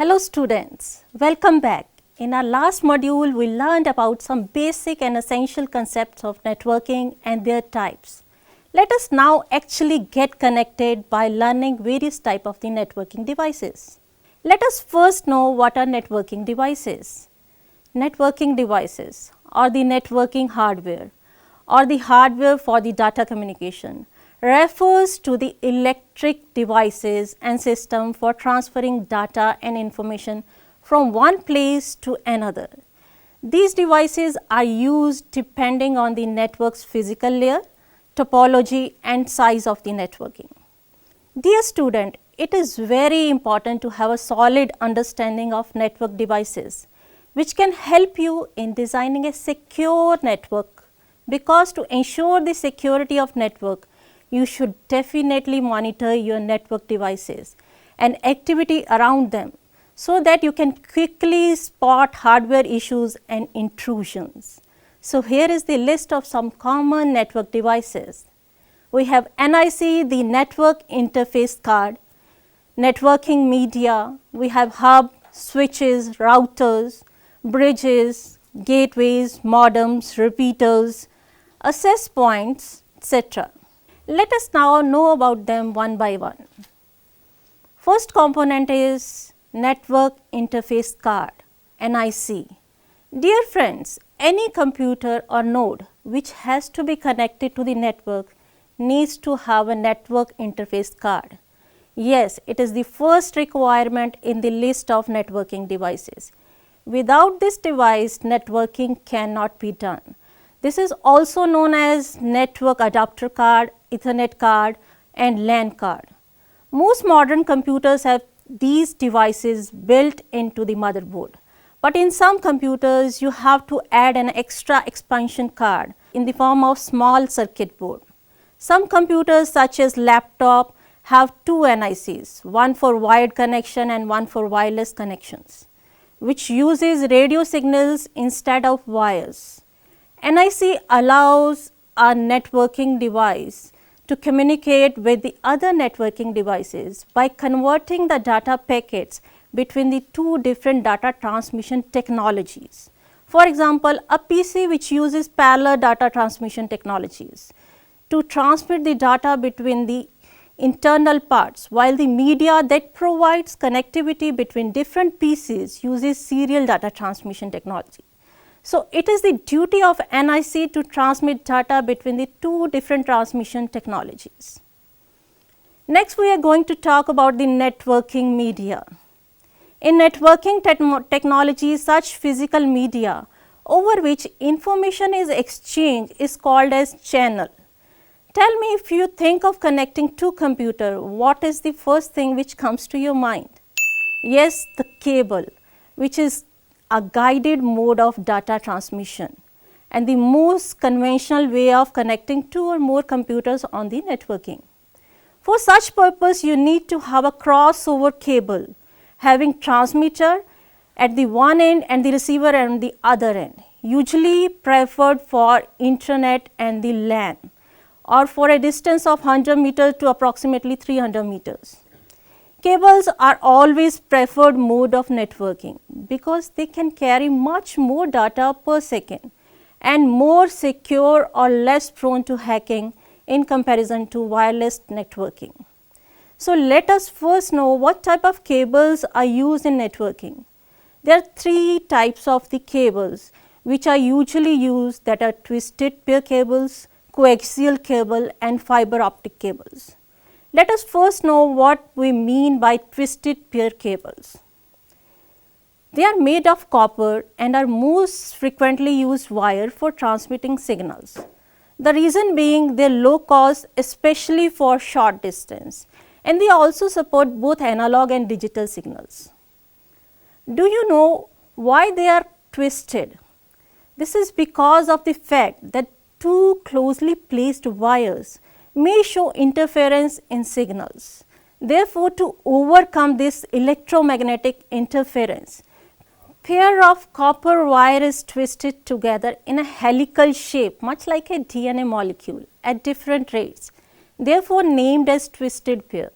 Hello students, welcome back. In our last module, we learned about some basic and essential concepts of networking and their types. Let us now actually get connected by learning various types of the networking devices. Let us first know what are networking devices. Networking devices or the networking hardware or the hardware for the data communication refers to the electric devices and system for transferring data and information from one place to another. These devices are used depending on the network's physical layer, topology and size of the networking. Dear student, it is very important to have a solid understanding of network devices, which can help you in designing a secure network, because to ensure the security of network, you should definitely monitor your network devices and activity around them so that you can quickly spot hardware issues and intrusions. So, here is the list of some common network devices. We have NIC, the network interface card, networking media, we have hub, switches, routers, bridges, gateways, modems, repeaters, access points, etc. Let us now know about them one by one. First component is network interface card, NIC. Dear friends, any computer or node which has to be connected to the network needs to have a network interface card. Yes, it is the first requirement in the list of networking devices. Without this device, networking cannot be done. This is also known as network adapter card, Ethernet card and LAN card. Most modern computers have these devices built into the motherboard, but in some computers you have to add an extra expansion card in the form of small circuit board. Some computers such as laptop have two NICs, one for wired connection and one for wireless connections, which uses radio signals instead of wires. NIC allows a networking device to communicate with the other networking devices by converting the data packets between the two different data transmission technologies. For example, a PC which uses parallel data transmission technologies to transmit the data between the internal parts, while the media that provides connectivity between different PCs uses serial data transmission technology. So, it is the duty of NIC to transmit data between the two different transmission technologies. Next, we are going to talk about the networking media. In networking technology, such physical media over which information is exchanged is called as channel. Tell me, if you think of connecting two computers, what is the first thing which comes to your mind? Yes, the cable, which is a guided mode of data transmission and the most conventional way of connecting two or more computers on the networking. For such purpose, you need to have a crossover cable having transmitter at the one end and the receiver at the other end, usually preferred for internet and the LAN, or for a distance of 100 meters to approximately 300 meters. Cables are always preferred mode of networking because they can carry much more data per second and more secure or less prone to hacking in comparison to wireless networking. So, let us first know what type of cables are used in networking. There are three types of the cables which are usually used, that are twisted pair cables, coaxial cable and fiber optic cables. Let us first know what we mean by twisted pair cables. They are made of copper and are most frequently used wire for transmitting signals. The reason being their low cost, especially for short distance, and they also support both analog and digital signals. Do you know why they are twisted? This is because of the fact that two closely placed wires may show interference in signals. Therefore, to overcome this electromagnetic interference, pair of copper wire is twisted together in a helical shape, much like a DNA molecule, at different rates, therefore named as twisted pair.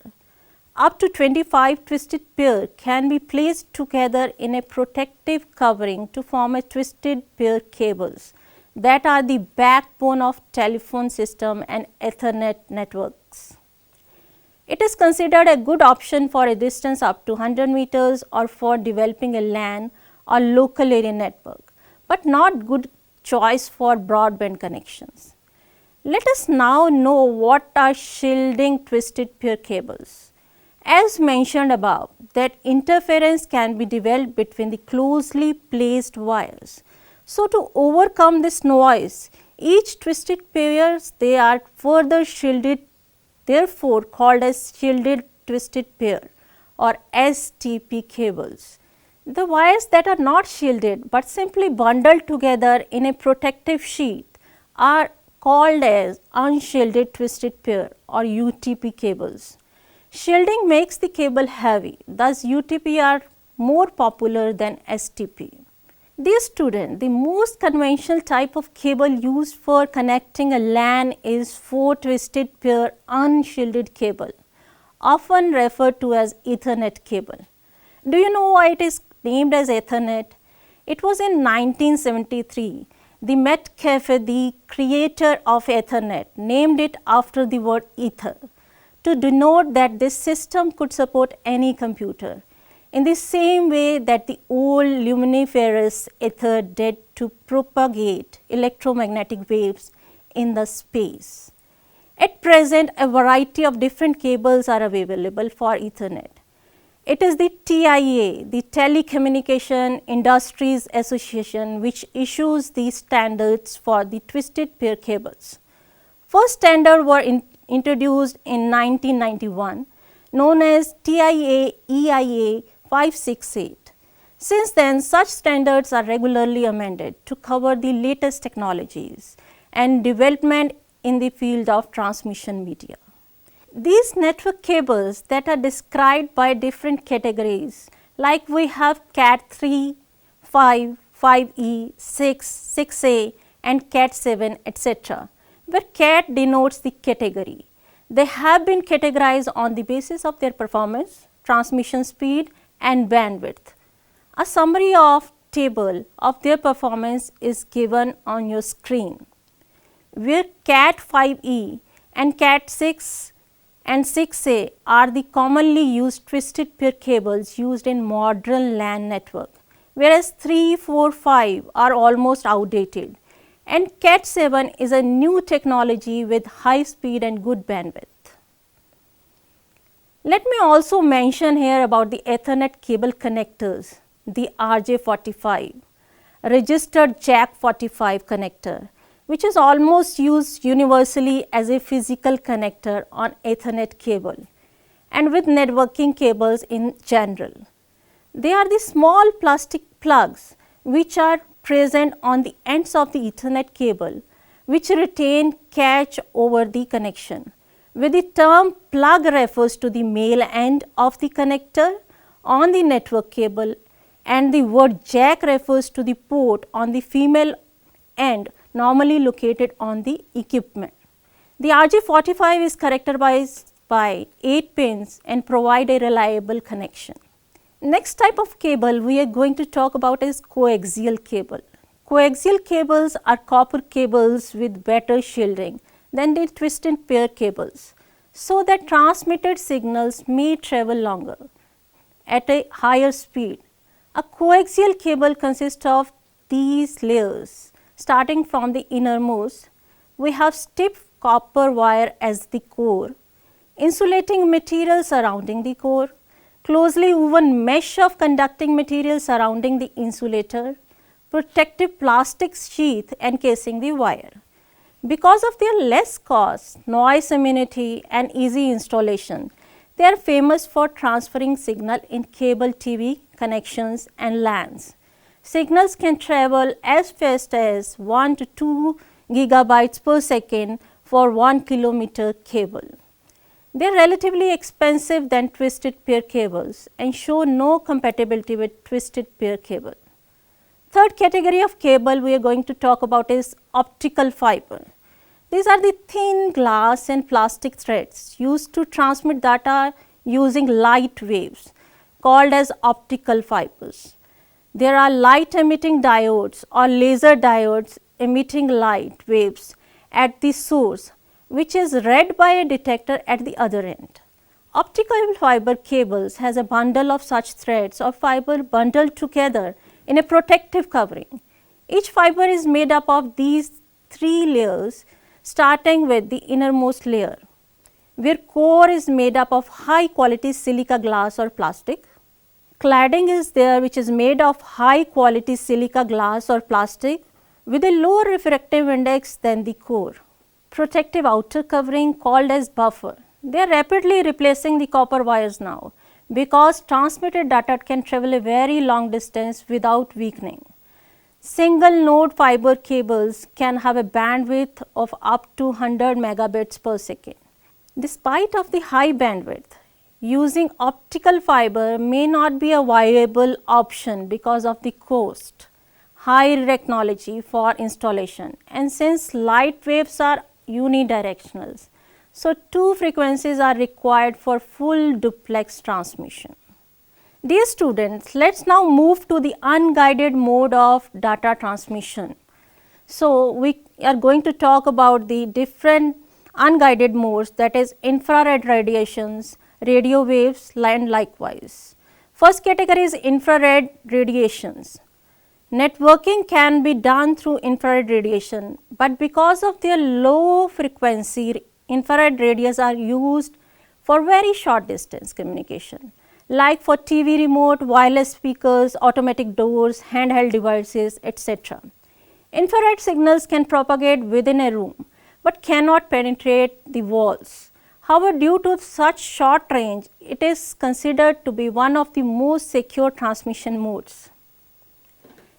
up to 25 twisted pair can be placed together in a protective covering to form a twisted pair cables that are the backbone of telephone system and Ethernet networks. It is considered a good option for a distance up to 100 meters or for developing a LAN or local area network, but not good choice for broadband connections. Let us now know what are shielding twisted pair cables. As mentioned above, that interference can be developed between the closely placed wires. So, to overcome this noise, each twisted pairs they are further shielded, therefore called as shielded twisted pair or STP cables. The wires that are not shielded but simply bundled together in a protective sheath are called as unshielded twisted pair or UTP cables. Shielding makes the cable heavy, thus UTP are more popular than STP. Dear student, the most conventional type of cable used for connecting a LAN is 4 twisted pair unshielded cable, often referred to as Ethernet cable. Do you know why it is named as Ethernet? It was in 1973, the Metcalfe, the creator of Ethernet, named it after the word ether to denote that this system could support any computer, in the same way that the old luminiferous ether did to propagate electromagnetic waves in the space. At present, a variety of different cables are available for Ethernet. It is the TIA, the Telecommunication Industries Association, which issues the standards for the twisted pair cables. First standard were introduced in 1991, known as TIA EIA 568. Since then, such standards are regularly amended to cover the latest technologies and development in the field of transmission media. These network cables that are described by different categories, like we have Cat 3, 5, 5E, 6, 6A and Cat 7, etc., where Cat denotes the category. They have been categorized on the basis of their performance, transmission speed and bandwidth. A summary of table of their performance is given on your screen, where Cat 5E and Cat 6 and 6A are the commonly used twisted pair cables used in modern LAN network, whereas 3, 4, 5 are almost outdated, and Cat 7 is a new technology with high speed and good bandwidth. Let me also mention here about the Ethernet cable connectors, the RJ45, registered Jack 45 connector, which is almost used universally as a physical connector on Ethernet cable and with networking cables in general. They are the small plastic plugs which are present on the ends of the Ethernet cable, which retain catch over the connection. With the term plug refers to the male end of the connector on the network cable, and the word jack refers to the port on the female end normally located on the equipment. The RJ45 is characterized by 8 pins and provide a reliable connection. Next type of cable we are going to talk about is coaxial cable. Coaxial cables are copper cables with better shielding than the twisted pair cables, so that transmitted signals may travel longer at a higher speed. A coaxial cable consists of these layers. Starting from the innermost, we have stiff copper wire as the core, insulating material surrounding the core, closely woven mesh of conducting material surrounding the insulator, protective plastic sheath encasing the wire. Because of their less cost, noise immunity and easy installation, they are famous for transferring signal in cable TV connections and LANs. Signals can travel as fast as 1 to 2 gigabytes per second for 1 kilometer cable. They are relatively expensive than twisted pair cables and show no compatibility with twisted pair cable. Third category of cable we are going to talk about is optical fiber. These are the thin glass and plastic threads used to transmit data using light waves called as optical fibers. There are light emitting diodes or laser diodes emitting light waves at the source, which is read by a detector at the other end. Optical fiber cables has a bundle of such threads or fiber bundled together in a protective covering. Each fiber is made up of these 3 layers, starting with the innermost layer, where core is made up of high quality silica glass or plastic. Cladding is there, which is made of high quality silica glass or plastic with a lower refractive index than the core. Protective outer covering called as buffer. They are rapidly replacing the copper wires now, because transmitted data can travel a very long distance without weakening. Single node fiber cables can have a bandwidth of up to 100 megabits per second. Despite of the high bandwidth, using optical fiber may not be a viable option because of the cost, high technology for installation, and since light waves are unidirectional, so 2 frequencies are required for full duplex transmission. Dear students, let us now move to the unguided mode of data transmission. So, we are going to talk about the different unguided modes, that is infrared radiations, radio waves and likewise. First category is infrared radiations. Networking can be done through infrared radiation, but because of their low frequency, infrared radios are used for very short distance communication, like for TV remote, wireless speakers, automatic doors, handheld devices, etc. Infrared signals can propagate within a room, but cannot penetrate the walls. However, due to such short range, it is considered to be one of the most secure transmission modes.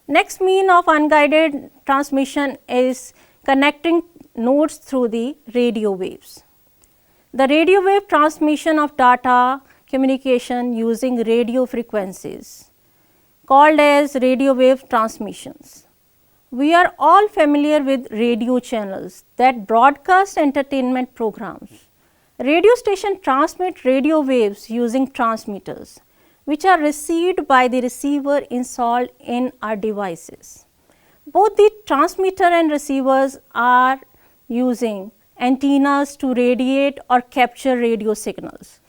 Next mean of unguided transmission is connecting nodes through the radio waves. The radio wave transmission of data communication using radio frequencies called as radio wave transmissions. We are all familiar with radio channels that broadcast entertainment programs. Radio stations transmit radio waves using transmitters, which are received by the receiver installed in our devices. Both the transmitter and receivers are using antennas to radiate or capture radio signals.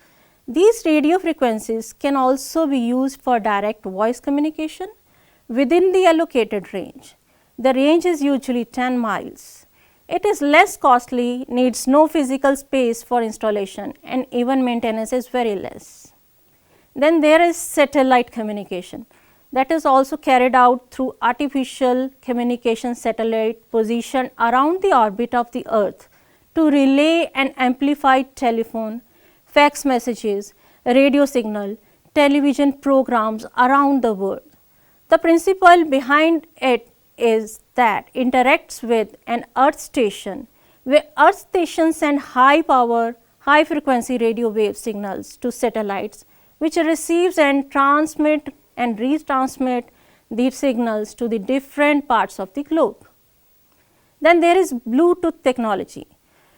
These radio frequencies can also be used for direct voice communication within the allocated range. The range is usually 10 miles. It is less costly, needs no physical space for installation, and even maintenance is very less. Then there is satellite communication, that is also carried out through artificial communication satellite positioned around the orbit of the earth to relay and amplify telephone, fax messages, radio signal, television programs around the world. The principle behind it is that interacts with an earth station, where earth stations send high power, high frequency radio wave signals to satellites, which receives and transmit and retransmit these signals to the different parts of the globe. Then there is Bluetooth technology,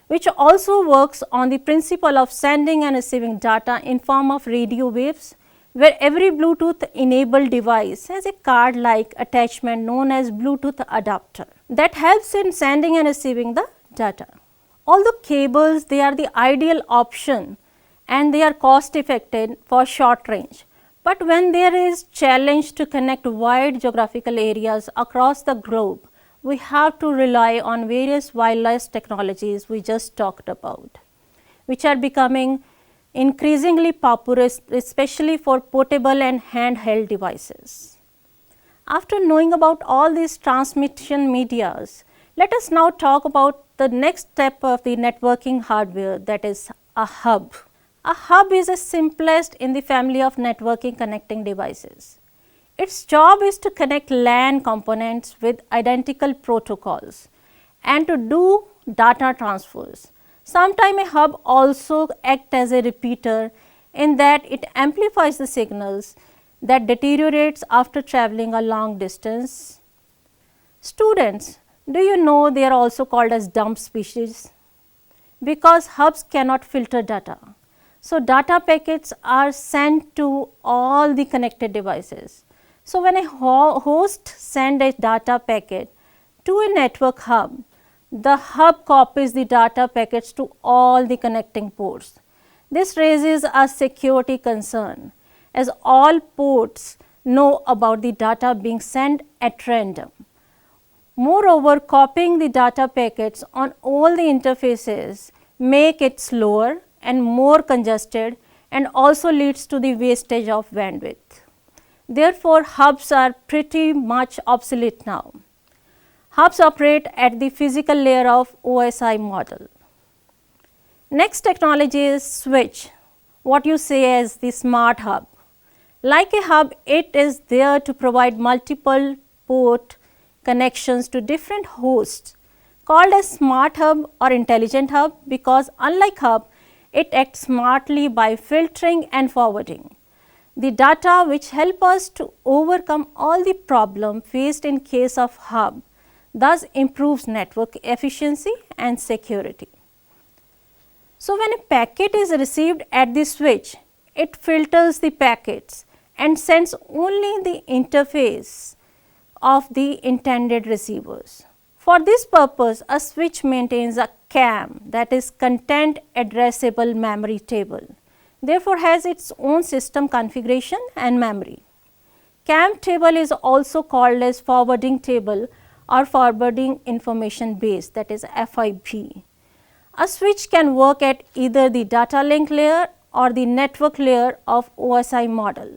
which also works on the principle of sending and receiving data in form of radio waves, where every Bluetooth enabled device has a card like attachment known as Bluetooth adapter that helps in sending and receiving the data. Although cables, they are the ideal option and they are cost effective for short range, but when there is challenge to connect wide geographical areas across the globe, we have to rely on various wireless technologies we just talked about, which are becoming increasingly popular, especially for portable and handheld devices. After knowing about all these transmission medias, let us now talk about the next step of the networking hardware, that is a hub. A hub is the simplest in the family of networking connecting devices. Its job is to connect LAN components with identical protocols and to do data transfers. Sometimes a hub also acts as a repeater in that it amplifies the signals that deteriorates after traveling a long distance. Students, do you know they are also called as dumb species? Because hubs cannot filter data. So, data packets are sent to all the connected devices. So, when a host sends a data packet to a network hub, the hub copies the data packets to all the connecting ports. This raises a security concern, as all ports know about the data being sent at random. Moreover, copying the data packets on all the interfaces make it slower and more congested, and also leads to the wastage of bandwidth. Therefore, hubs are pretty much obsolete now. Hubs operate at the physical layer of OSI model. Next technology is switch, what you say as the smart hub. Like a hub, it is there to provide multiple port connections to different hosts, called as smart hub or intelligent hub, because unlike hub, it acts smartly by filtering and forwarding the data, which help us to overcome all the problem faced in case of hub, thus improves network efficiency and security. So, when a packet is received at the switch, it filters the packets and sends only the interface of the intended receivers. For this purpose, a switch maintains a CAM, that is content addressable memory table, therefore has its own system configuration and memory. CAM table is also called as forwarding table or forwarding information base, that is FIB. A switch can work at either the data link layer or the network layer of OSI model.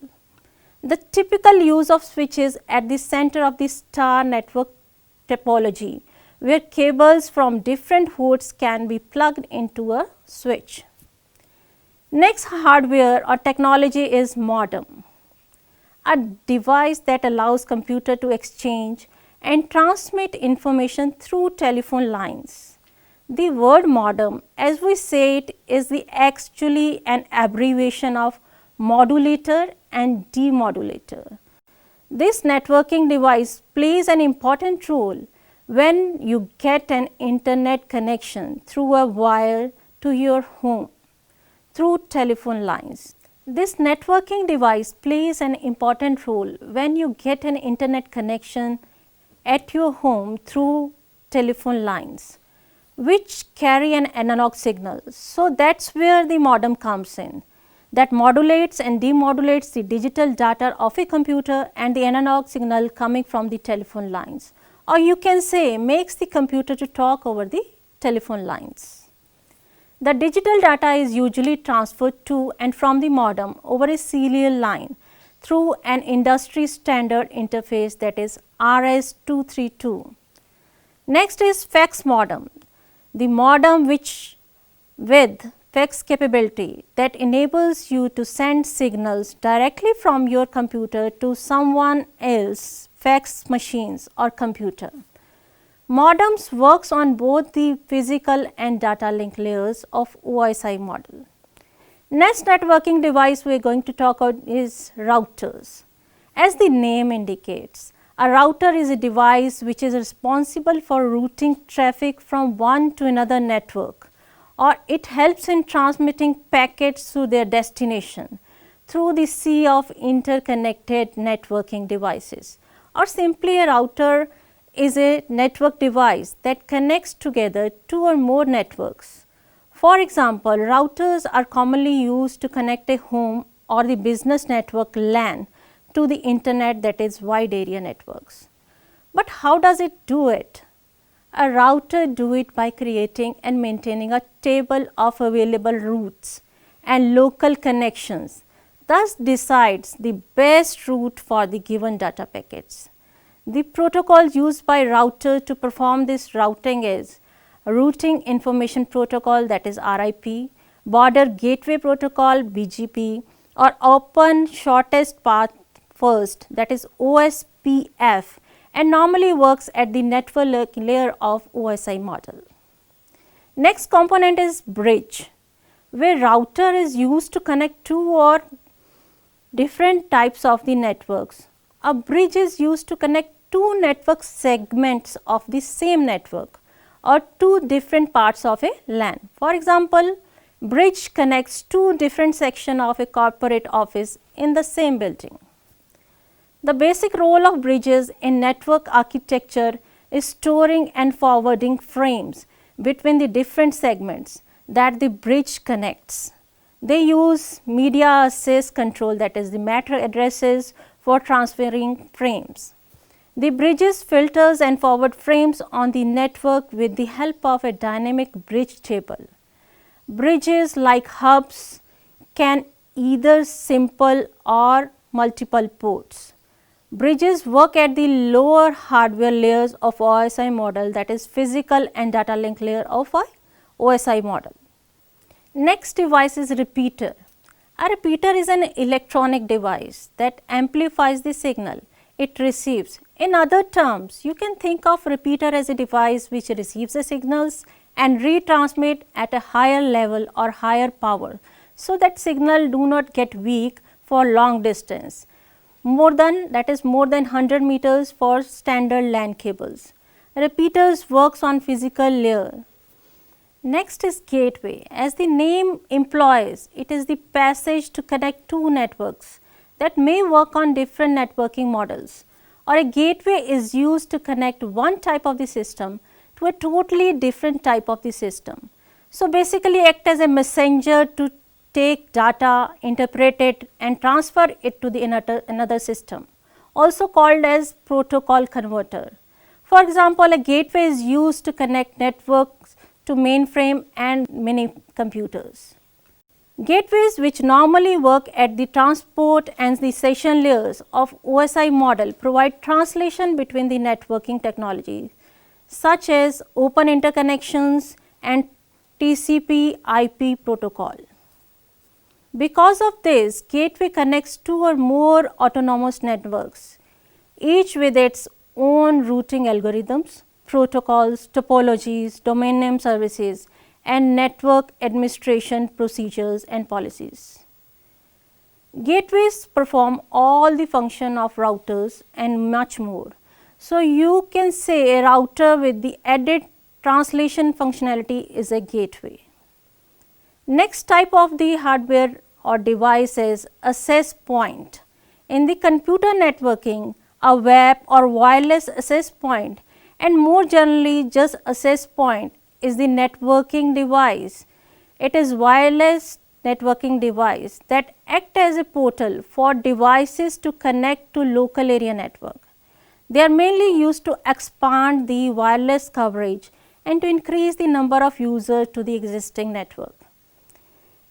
The typical use of switch is at the center of the star network topology, where cables from different hosts can be plugged into a switch. Next hardware or technology is modem, a device that allows computer to exchange and transmit information through telephone lines. The word modem, as we say it, is actually an abbreviation of modulator and demodulator. This networking device plays an important role when you get an internet connection through a wire to your home through telephone lines. This networking device plays an important role when you get an internet connection at your home through telephone lines, which carry an analog signal. So, that is where the modem comes in, that modulates and demodulates the digital data of a computer and the analog signal coming from the telephone lines, or you can say makes the computer to talk over the telephone lines. The digital data is usually transferred to and from the modem over a serial line through an industry standard interface, that is RS-232. Next is fax modem, the modem which with fax capability that enables you to send signals directly from your computer to someone else fax machines or computer. Modems works on both the physical and data link layers of OSI model. Next networking device we are going to talk about is routers. As the name indicates, a router is a device which is responsible for routing traffic from one to another network, or it helps in transmitting packets to their destination through the sea of interconnected networking devices, or simply a router is a network device that connects together two or more networks. For example, routers are commonly used to connect a home or the business network LAN to the internet, that is wide area networks. But how does it do it? A router do it by creating and maintaining a table of available routes and local connections, thus decides the best route for the given data packets. The protocol used by router to perform this routing is Routing Information Protocol, that is RIP, Border Gateway Protocol BGP, or Open Shortest Path First, that is OSPF, and normally works at the network layer of OSI model. Next component is bridge, where router is used to connect two or different types of the networks. A bridge is used to connect two network segments of the same network or two different parts of a LAN. For example, Bridge connects two different sections of a corporate office in the same building. The basic role of bridges in network architecture is storing and forwarding frames between the different segments that the bridge connects. They use media access control, that is the MAC addresses, for transferring frames. The bridges filters and forward frames on the network with the help of a dynamic bridge table. Bridges like hubs can either simple or multiple ports. Bridges work at the lower hardware layers of OSI model, that is physical and data link layer of a OSI model. Next device is repeater. A repeater is an electronic device that amplifies the signal it receives. In other terms, you can think of repeater as a device which receives the signals and retransmit at a higher level or higher power, so that signal do not get weak for long distance, more than 100 meters for standard LAN cables. Repeaters works on physical layer. Next is gateway. As the name implies, it is the passage to connect two networks that may work on different networking models, or a gateway is used to connect one type of the system to a totally different type of the system. So, basically act as a messenger to take data, interpret it and transfer it to the another system, also called as protocol converter. For example, a gateway is used to connect networks to mainframe and mini computers. Gateways, which normally work at the transport and the session layers of OSI model, provide translation between the networking technologies such as open interconnections and TCP/IP protocol. Because of this, gateway connects two or more autonomous networks, each with its own routing algorithms, protocols, topologies, domain name services and network administration procedures and policies. Gateways perform all the function of routers and much more. So, you can say a router with the added translation functionality is a gateway. Next type of the hardware or device is access point. In the computer networking, a web or wireless access point, and more generally just access point, is the networking device. It is wireless networking device that act as a portal for devices to connect to local area network. They are mainly used to expand the wireless coverage and to increase the number of users to the existing network.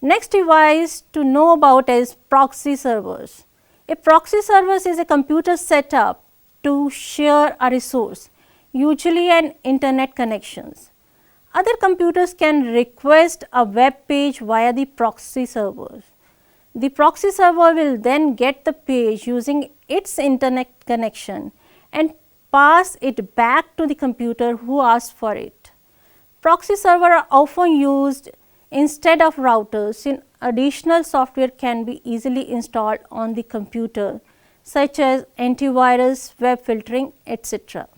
Next device to know about is proxy servers. A proxy server is a computer setup to share a resource, usually an internet connections. Other computers can request a web page via the proxy servers. The proxy server will then get the page using its internet connection and pass it back to the computer who asked for it. Proxy servers are often used instead of routers. In additional software can be easily installed on the computer, such as antivirus, web filtering, etc.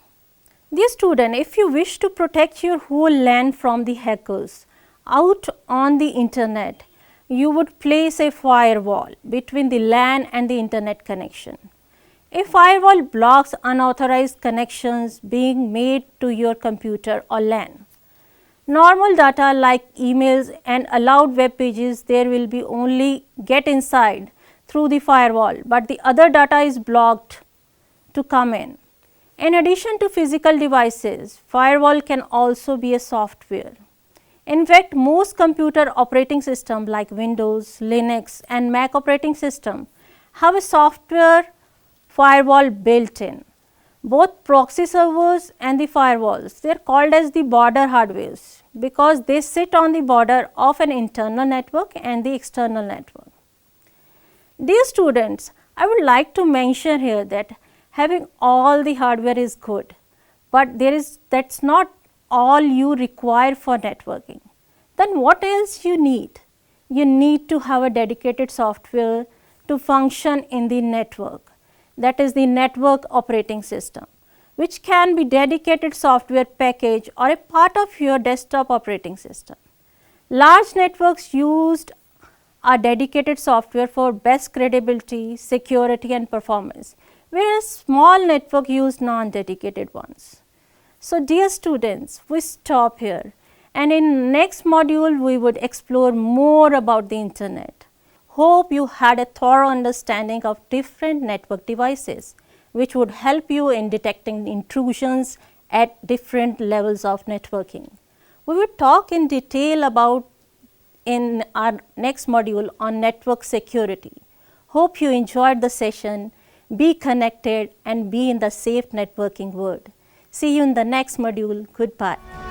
Dear student, if you wish to protect your whole LAN from the hackers out on the internet, you would place a firewall between the LAN and the internet connection. A firewall blocks unauthorized connections being made to your computer or LAN. Normal data like emails and allowed web pages, there will be only get inside through the firewall, but the other data is blocked to come in. In addition to physical devices, firewall can also be a software. In fact, most computer operating systems like Windows, Linux and Mac operating system have a software firewall built in. Both proxy servers and the firewalls, they are called as the border hardwares because they sit on the border of an internal network and the external network. Dear students, I would like to mention here that having all the hardware is good, but that's not all you require for networking. Then what else you need? You need to have a dedicated software to function in the network, that is the network operating system, which can be dedicated software package or a part of your desktop operating system. Large networks used a dedicated software for best credibility, security and performance, whereas small network use non-dedicated ones. So dear students, we stop here, and in next module we would explore more about the internet. Hope you had a thorough understanding of different network devices, which would help you in detecting intrusions at different levels of networking. We will talk in detail about in our next module on network security. Hope you enjoyed the session. Be connected and be in the safe networking world. See you in the next module. Goodbye.